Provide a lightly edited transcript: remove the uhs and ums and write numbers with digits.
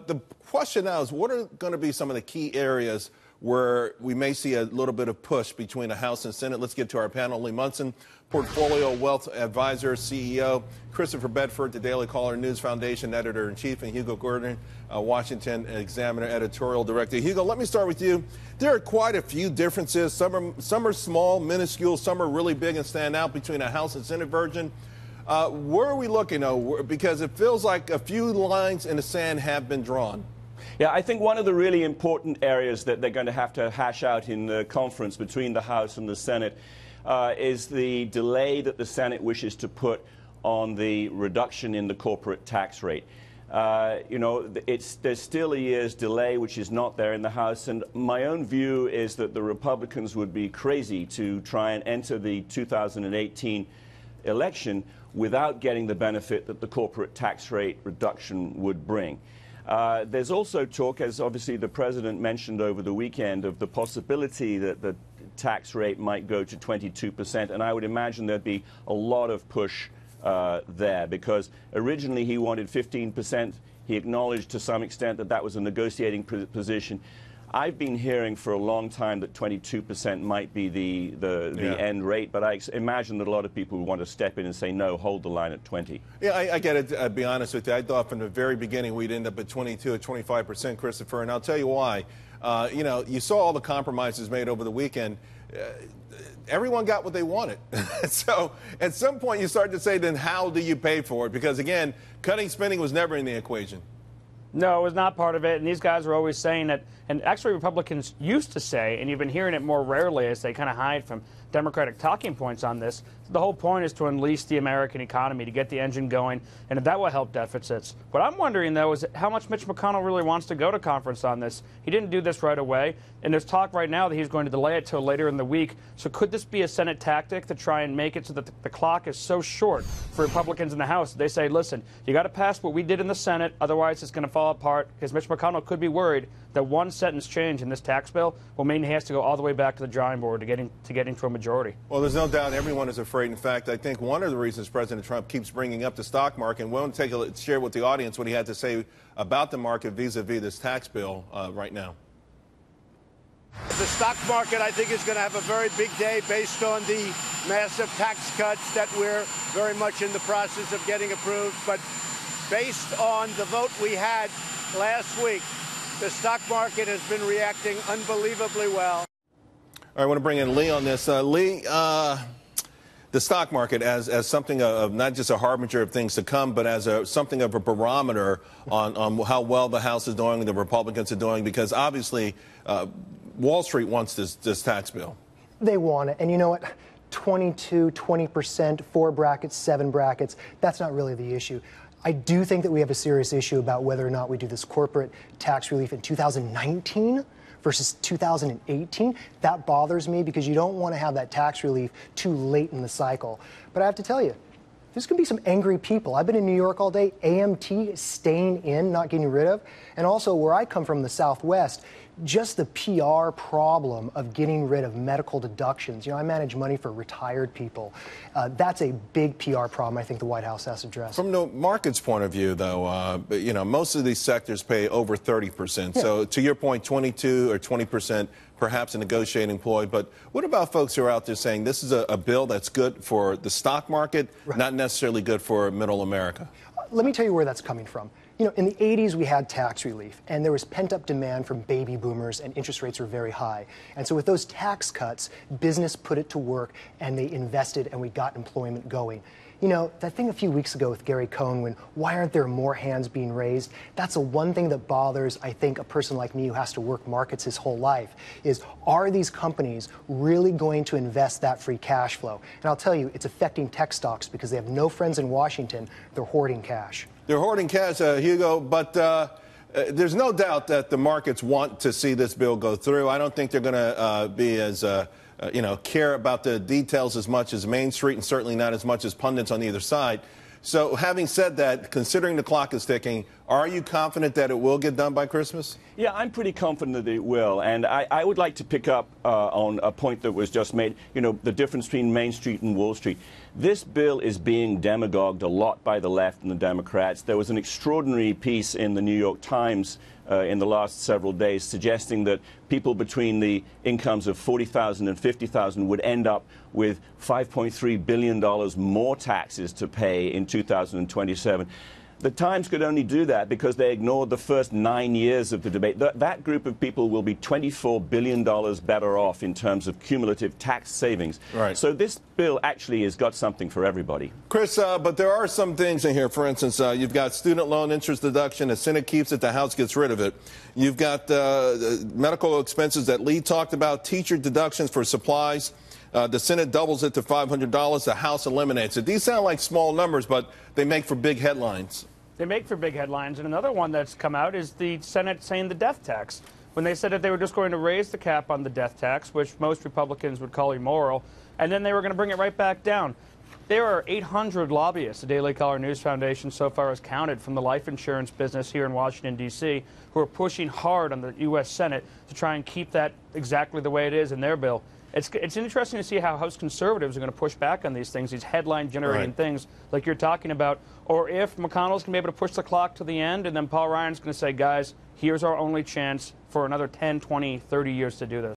The question now is, what are going to be some of the key areas where we may see a little bit of push between the House and Senate? Let's get to our panel. Lee Munson, Portfolio Wealth Advisor, CEO. Christopher Bedford, the Daily Caller News Foundation Editor-in-Chief. And Hugo Gurdon, Washington Examiner Editorial Director. Hugo, let me start with you. There are quite a few differences. Some are small, minuscule. Some are really big and stand out between the House and Senate version. Where are we looking, though? Because it feels like a few lines in the sand have been drawn. Yeah, I think one of the really important areas that they're going to have to hash out in the conference between the House and the Senate is the delay that the Senate wishes to put on the reduction in the corporate tax rate. There's still a year's delay, which is not there in the House. And my own view is that the Republicans would be crazy to try and enter the 2018 election without getting the benefit that the corporate tax rate reduction would bring. There's also talk, as obviously the President mentioned over the weekend, of the possibility that the tax rate might go to 22%. And I would imagine there'd be a lot of push there, because originally he wanted 15%. He acknowledged to some extent that that was a negotiating position. I've been hearing for a long time that 22% might be the end rate, but I imagine that a lot of people would want to step in and say, no, hold the line at 20. Yeah, I get it. I'll be honest with you. I thought from the very beginning we'd end up at 22 or 25%, Christopher, and I'll tell you why. You saw all the compromises made over the weekend. Everyone got what they wanted. So at some point you start to say, then how do you pay for it? Because, again, cutting spending was never in the equation. No, it was not part of it, and these guys are always saying that, and actually Republicans used to say, and you've been hearing it more rarely as they kind of hide from Democratic talking points on this, the whole point is to unleash the American economy, to get the engine going, and if that will help deficits. What I'm wondering, though, is how much Mitch McConnell really wants to go to conference on this. He didn't do this right away, and there's talk right now that he's going to delay it till later in the week. So could this be a Senate tactic to try and make it so that the clock is so short for Republicans in the House? They say, listen, you got to pass what we did in the Senate, otherwise it's going to fall apart, because Mitch McConnell could be worried that one sentence change in this tax bill will mean he has to go all the way back to the drawing board to get into a majority. Well, there's no doubt everyone is afraid. In fact, I think one of the reasons President Trump keeps bringing up the stock market, and we'll share with the audience what he had to say about the market vis-a-vis this tax bill right now. The stock market, I think, is going to have a very big day based on the massive tax cuts that we're very much in the process of getting approved. But based on the vote we had last week, the stock market has been reacting unbelievably well. All right, I want to bring in Lee on this. Lee, the stock market as something of not just a harbinger of things to come, but as something of a barometer on how well the House is doing and the Republicans are doing, because obviously Wall Street wants this tax bill. They want it. And you know what? 22, 20%, 4 brackets, 7 brackets, that's not really the issue. I do think that we have a serious issue about whether or not we do this corporate tax relief in 2019 versus 2018. That bothers me because you don't want to have that tax relief too late in the cycle. But I have to tell you, there's going to be some angry people. I've been in New York all day. AMT is staying in, not getting rid of. And also where I come from, the Southwest, just the PR problem of getting rid of medical deductions. You know, I manage money for retired people. That's a big PR problem I think the White House has to address. From the market's point of view, though, most of these sectors pay over 30%. Yeah. So to your point, 22 or 20%, perhaps a negotiating ploy. But what about folks who are out there saying this is a bill that's good for the stock market, right, not necessarily good for middle America? Let me tell you where that's coming from. You know, in the 80s, we had tax relief, and there was pent-up demand from baby boomers, and interest rates were very high. And so with those tax cuts, business put it to work, and they invested, and we got employment going. You know, that thing a few weeks ago with Gary Cohn, when why aren't there more hands being raised? That's the one thing that bothers, I think, a person like me who has to work markets his whole life, is are these companies really going to invest that free cash flow? And I'll tell you, it's affecting tech stocks because they have no friends in Washington. They're hoarding cash. They're hoarding cash, Hugo, but there's no doubt that the markets want to see this bill go through. I don't think they're going to be as, care about the details as much as Main Street, and certainly not as much as pundits on either side. So having said that, considering the clock is ticking, Are you confident that it will get done by Christmas? Yeah, I'm pretty confident that it will. And I would like to pick up on a point that was just made, you know, the difference between Main Street and Wall Street. This bill is being demagogued a lot by the left and the Democrats. There was an extraordinary piece in the New York Times in the last several days suggesting that people between the incomes of $40,000 and $50,000 would end up with $5.3 billion more taxes to pay in 2027. The Times could only do that because they ignored the first 9 years of the debate. That group of people will be $24 billion better off in terms of cumulative tax savings. Right. So this bill actually has got something for everybody. Chris, but there are some things in here. For instance, you've got student loan interest deduction. The Senate keeps it, the House gets rid of it. You've got medical expenses that Lee talked about, teacher deductions for supplies. The Senate doubles it to $500. The House eliminates it. These sound like small numbers, but they make for big headlines. They make for big headlines. And another one that's come out is the Senate saying the death tax. When they said that they were just going to raise the cap on the death tax, which most Republicans would call immoral, and then they were going to bring it right back down. There are 800 lobbyists, the Daily Caller News Foundation so far has counted, from the life insurance business here in Washington, D.C., who are pushing hard on the U.S. Senate to try and keep that exactly the way it is in their bill. It's interesting to see how House conservatives are going to push back on these things, these headline-generating things like you're talking about, or if McConnell's going to be able to push the clock to the end, and then Paul Ryan's going to say, guys, here's our only chance for another 10, 20, 30 years to do this.